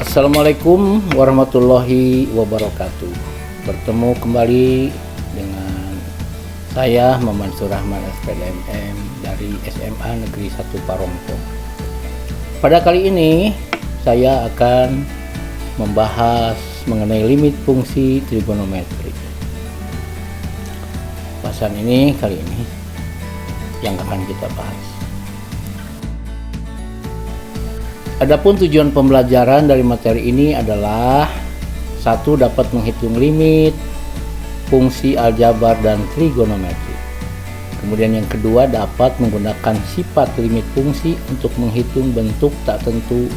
Assalamualaikum warahmatullahi wabarakatuh. Bertemu kembali dengan saya Maman Surahman SPDMM dari SMA Negeri 1 Parongpong. Pada kali ini saya akan membahas mengenai limit fungsi trigonometri. Bahasan ini kali ini yang akan kita bahas. Adapun tujuan pembelajaran dari materi ini adalah satu, dapat menghitung limit, fungsi aljabar dan trigonometri. Kemudian yang kedua, dapat menggunakan sifat limit fungsi untuk menghitung bentuk tak tentu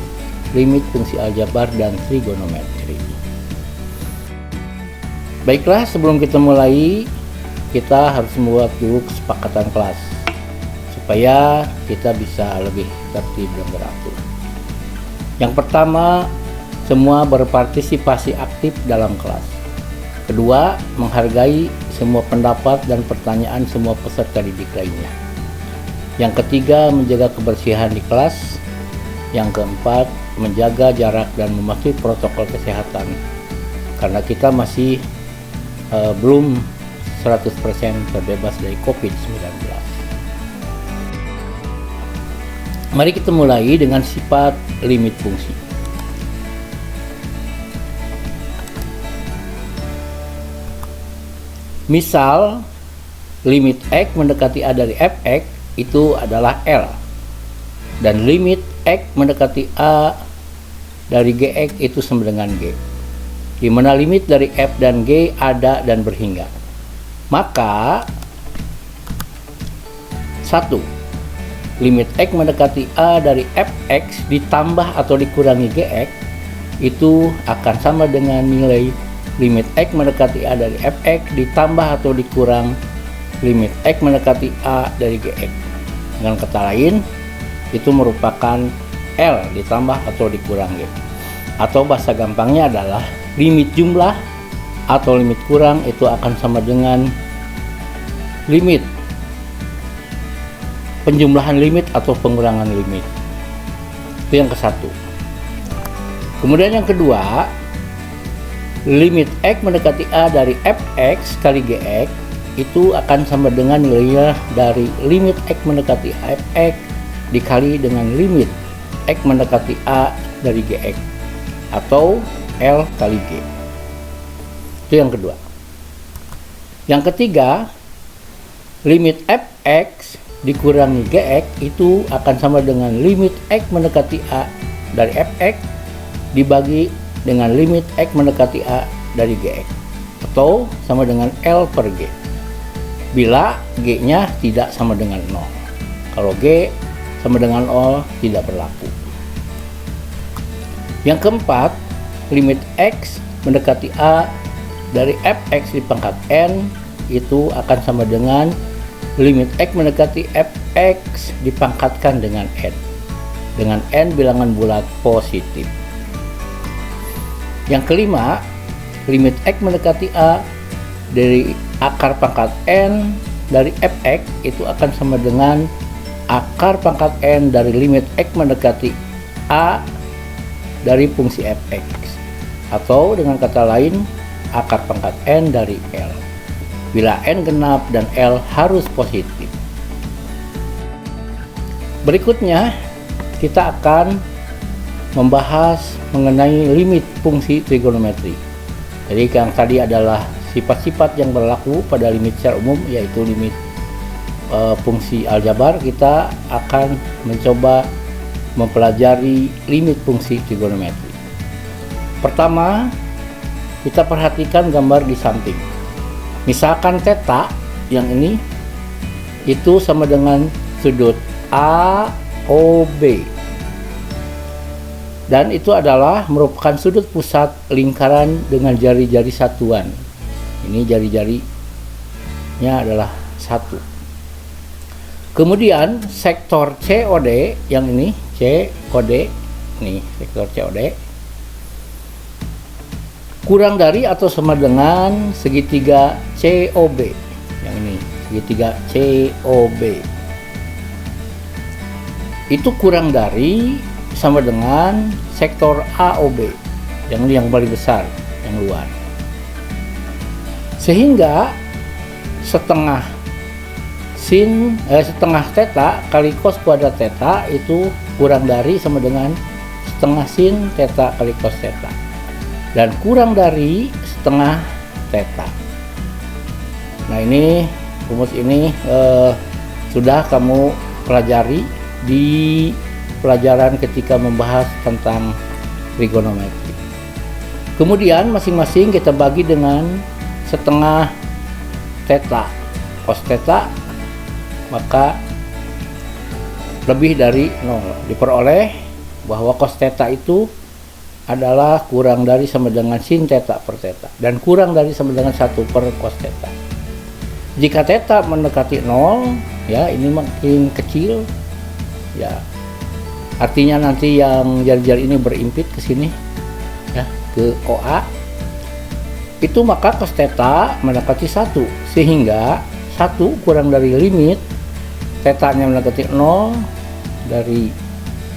limit fungsi aljabar dan trigonometri. Baiklah, sebelum kita mulai, kita harus membuat dulu kesepakatan kelas supaya kita bisa lebih tertib dan beratur. Yang pertama, semua berpartisipasi aktif dalam kelas. Kedua, menghargai semua pendapat dan pertanyaan semua peserta didik lainnya. Yang ketiga, menjaga kebersihan di kelas. Yang keempat, menjaga jarak dan mematuhi protokol kesehatan karena kita masih belum 100% terbebas dari COVID-19. Mari kita mulai dengan sifat limit fungsi. Misal, limit X mendekati A dari Fx itu adalah L. Dan limit X mendekati A dari Gx itu sama dengan G. Di mana limit dari F dan G ada dan berhingga. Maka, 1. Limit X mendekati A dari Fx ditambah atau dikurangi Gx itu akan sama dengan nilai limit X mendekati A dari Fx ditambah atau dikurang limit X mendekati A dari Gx. Dengan kata lain, itu merupakan L ditambah atau dikurang G. Atau bahasa gampangnya adalah limit jumlah atau limit kurang itu akan sama dengan limit penjumlahan limit atau pengurangan limit. Itu yang ke satu. Kemudian yang kedua, limit X mendekati A dari Fx kali Gx itu akan sama dengan nilainya dari limit X mendekati Fx dikali dengan limit X mendekati A dari Gx atau L kali G. Itu yang kedua. Yang ketiga, limit Fx dikurangi Gx itu akan sama dengan limit X mendekati A dari Fx dibagi dengan limit X mendekati A dari Gx atau sama dengan L per G bila G nya tidak sama dengan 0. Kalau G sama dengan 0 tidak berlaku. Yang keempat, limit X mendekati A dari Fx di pangkat N itu akan sama dengan limit X mendekati Fx dipangkatkan dengan N bilangan bulat positif. Yang kelima, limit X mendekati A dari akar pangkat N dari Fx itu akan sama dengan akar pangkat N dari limit X mendekati A dari fungsi Fx atau dengan kata lain akar pangkat N dari L bila N genap dan L harus positif. Berikutnya kita akan membahas mengenai limit fungsi trigonometri. Jadi yang tadi adalah sifat-sifat yang berlaku pada limit secara umum, yaitu limit fungsi aljabar. Kita akan mencoba mempelajari limit fungsi trigonometri. Pertama, kita perhatikan gambar di samping. Misalkan theta yang ini itu sama dengan sudut AOB dan itu adalah merupakan sudut pusat lingkaran dengan jari-jari satuan. Ini jari-jarinya adalah 1. Kemudian sektor COD yang ini COD, nih sektor COD kurang dari atau sama dengan segitiga COB. Yang ini segitiga COB. Itu kurang dari sama dengan sektor AOB, yang paling besar, yang luar. Sehingga setengah theta kali cos kuadrat theta itu kurang dari sama dengan setengah sin theta kali cos theta, dan kurang dari setengah theta. Nah, ini rumus ini sudah kamu pelajari di pelajaran ketika membahas tentang trigonometri. Kemudian masing-masing kita bagi dengan setengah theta cos theta, maka lebih dari 0. Diperoleh bahwa cos theta itu adalah kurang dari sama dengan sin theta per theta, dan kurang dari sama dengan 1 per cos theta. Jika theta mendekati 0, ya ini makin kecil, ya artinya nanti yang jari-jari ini berimpit ke sini, ya, ke OA, itu maka cos theta mendekati 1, sehingga 1 kurang dari limit theta-nya mendekati 0 dari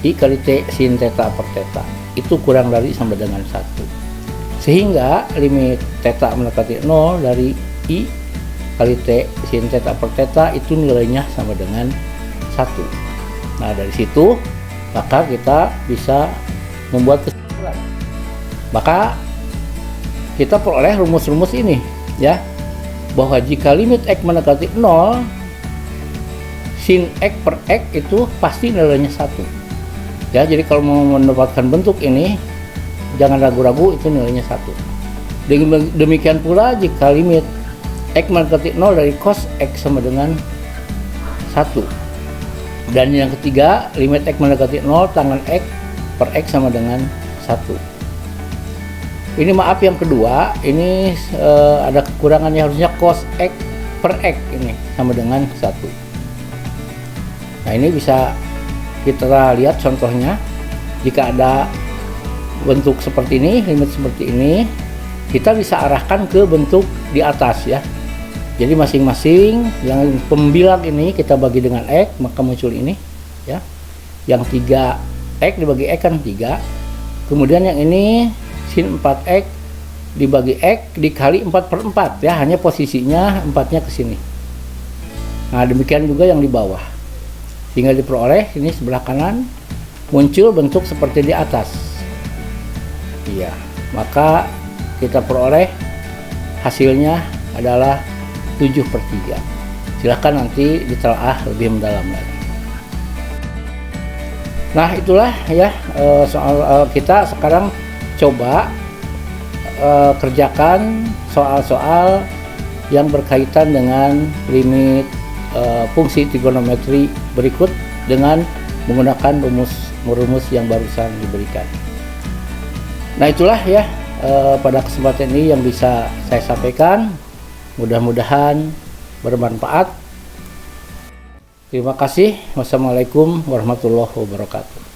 I kali T sin theta per theta, itu kurang dari sama dengan 1, sehingga limit theta mendekati 0 dari I kali T sin theta per theta itu nilainya sama dengan 1. Nah, dari situ maka kita bisa membuat kesimpulan. Maka kita peroleh rumus-rumus ini, ya, bahwa jika limit X mendekati 0, sin X per X itu pasti nilainya 1. Ya, jadi kalau mau mendapatkan bentuk ini jangan ragu-ragu, itu nilainya 1. Demikian pula jika limit X mendekati 0 dari cos X sama dengan 1. Dan yang ketiga, limit X mendekati 0 tangan X per X sama dengan 1. Ini maaf, yang kedua ini ada kekurangannya, harusnya cos X per X ini sama dengan 1. Nah, ini bisa kita lihat contohnya. Jika ada bentuk seperti ini, limit seperti ini, kita bisa arahkan ke bentuk di atas, ya. Jadi masing-masing yang pembilang ini kita bagi dengan X, maka muncul ini, ya. Yang 3X dibagi X kan 3. Kemudian yang ini sin 4X dibagi X dikali 4/4, ya, hanya posisinya 4-nya ke sini. Nah, demikian juga yang di bawah. Tinggal diperoleh ini sebelah kanan muncul bentuk seperti di atas. Iya, maka kita peroleh hasilnya adalah 7/3. Silahkan nanti ditelaah lebih mendalam lagi. Nah, itulah, ya, soal kita sekarang coba kerjakan soal-soal yang berkaitan dengan limit fungsi trigonometri berikut dengan menggunakan rumus yang barusan diberikan. Nah, itulah, ya, pada kesempatan ini yang bisa saya sampaikan. Mudah-mudahan bermanfaat. Terima kasih. Wassalamualaikum warahmatullahi wabarakatuh.